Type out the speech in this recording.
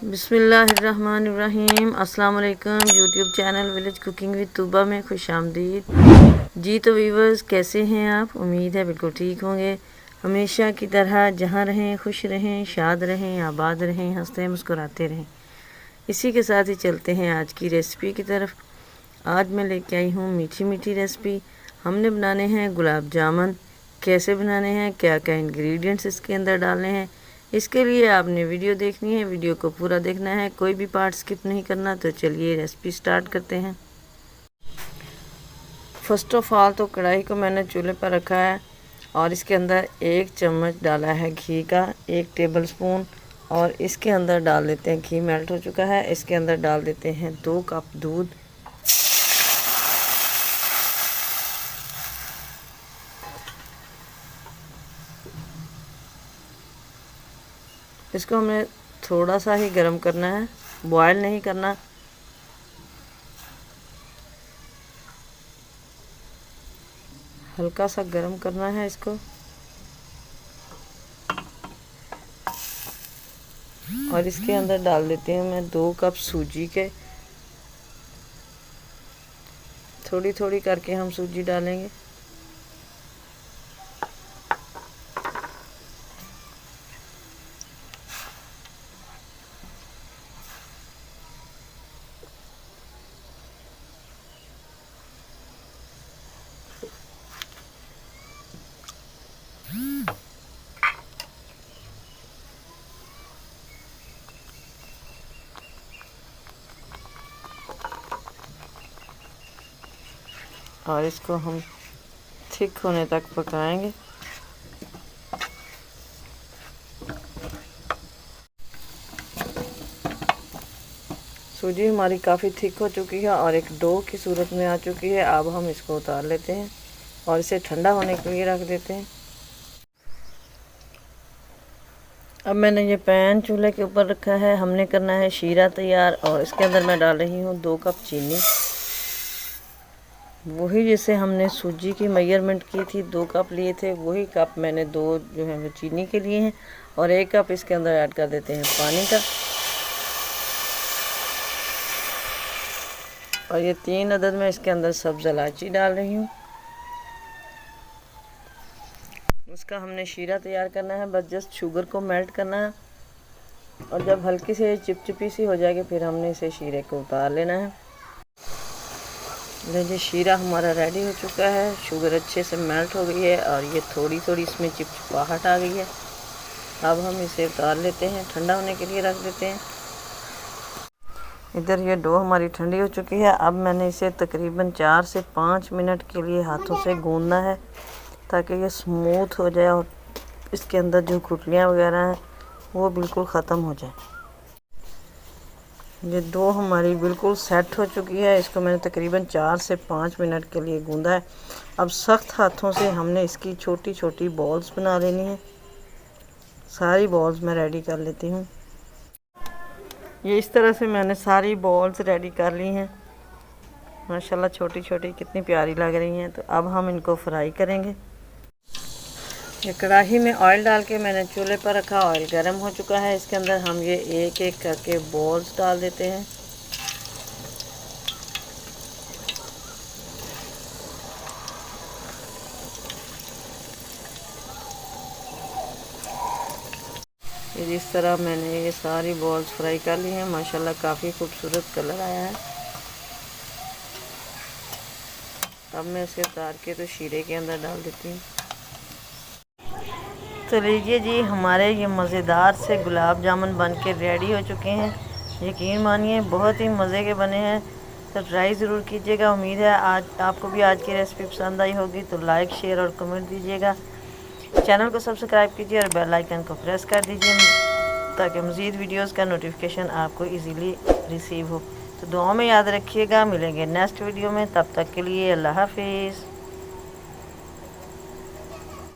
बिस्मिल्लाहिर्रहमानिर्रहीम। अस्सलाम वालेकुम। YouTube channel village cooking with Tooba में खुश आमदीद जी। तो व्यूवर्स, कैसे हैं आप? उम्मीद है बिल्कुल ठीक होंगे। हमेशा की तरह जहाँ रहें खुश रहें, शाद रहें, आबाद रहें, हंसते मुस्कुराते रहें। इसी के साथ ही चलते हैं आज की रेसिपी की तरफ। आज मैं लेके आई हूँ मीठी मीठी रेसिपी। हमने बनाने हैं गुलाब जामुन। कैसे बनाने हैं, क्या क्या इंग्रेडिएंट्स इसके अंदर डालने हैं, इसके लिए आपने वीडियो देखनी है। वीडियो को पूरा देखना है, कोई भी पार्ट स्किप नहीं करना। तो चलिए रेसिपी स्टार्ट करते हैं। फर्स्ट ऑफ ऑल तो कढ़ाई को मैंने चूल्हे पर रखा है और इसके अंदर 1 चम्मच डाला है घी का, 1 टेबल स्पून। और इसके अंदर डाल देते हैं, घी मेल्ट हो चुका है, इसके अंदर डाल देते हैं 2 कप दूध। इसको हमें थोड़ा सा ही गर्म करना है, बॉयल नहीं करना। हल्का सा गर्म करना है इसको। और इसके अंदर डाल देती हूँ मैं 2 कप सूजी के। थोड़ी थोड़ी करके हम सूजी डालेंगे। और इसको हम थिक होने तक पकाएंगे। सूजी हमारी काफ़ी थिक हो चुकी है और एक डो की सूरत में आ चुकी है। अब हम इसको उतार लेते हैं और इसे ठंडा होने के लिए रख देते हैं। अब मैंने ये पैन चूल्हे के ऊपर रखा है। हमने करना है शीरा तैयार और इसके अंदर मैं डाल रही हूँ 2 कप चीनी। वही जैसे हमने सूजी की मेजरमेंट की थी, 2 कप लिए थे, वही कप मैंने 2 जो है वो चीनी के लिए हैं। और 1 कप इसके अंदर ऐड कर देते हैं पानी का। और ये 3 अदद में इसके अंदर सब्ज़ इलायची डाल रही हूँ। उसका हमने शीरा तैयार करना है, बस जस्ट शुगर को मेल्ट करना है। और जब हल्की से चिपचिपी सी हो जाएगी फिर हमने इसे शीरे को उतार लेना है। देखिए शीरा हमारा रेडी हो चुका है। शुगर अच्छे से मेल्ट हो गई है और ये थोड़ी थोड़ी इसमें चिपचिपाहट आ गई है। अब हम इसे उतार लेते हैं, ठंडा होने के लिए रख देते हैं। इधर ये डो हमारी ठंडी हो चुकी है। अब मैंने इसे तकरीबन 4 से 5 मिनट के लिए हाथों से गूंदना है ताकि ये स्मूथ हो जाए और इसके अंदर जो गुठलियाँ वगैरह हैं वो बिल्कुल ख़त्म हो जाए। ये डो हमारी बिल्कुल सेट हो चुकी है। इसको मैंने तकरीबन 4 से 5 मिनट के लिए गूंदा है। अब सख्त हाथों से हमने इसकी छोटी छोटी बॉल्स बना लेनी है। सारी बॉल्स मैं रेडी कर लेती हूँ। ये इस तरह से मैंने सारी बॉल्स रेडी कर ली हैं। माशाल्लाह छोटी छोटी कितनी प्यारी लग रही हैं। तो अब हम इनको फ्राई करेंगे। ये कढ़ाई में ऑयल डाल के मैंने चूल्हे पर रखा। ऑयल गर्म हो चुका है। इसके अंदर हम ये एक एक करके बॉल्स डाल देते हैं। ये इस तरह मैंने ये सारी बॉल्स फ्राई कर ली हैं। माशाल्लाह काफ़ी खूबसूरत कलर आया है। अब मैं इसे उतार के तो शीरे के अंदर डाल देती हूँ। तो लीजिए जी, हमारे ये मज़ेदार से गुलाब जामुन बन के रेडी हो चुके हैं। यकीन मानिए बहुत ही मज़े के बने हैं। तो ट्राई ज़रूर कीजिएगा। उम्मीद है आज आपको भी आज की रेसिपी पसंद आई होगी। तो लाइक शेयर और कमेंट दीजिएगा। चैनल को सब्सक्राइब कीजिए और बेल आइकन को प्रेस कर दीजिए ताकि मज़ीद वीडियोज़ का नोटिफिकेशन आपको ईज़िली रिसीव हो। तो दुआ में याद रखिएगा। मिलेंगे नेक्स्ट वीडियो में, तब तक के लिए अल्लाह हाफिज़।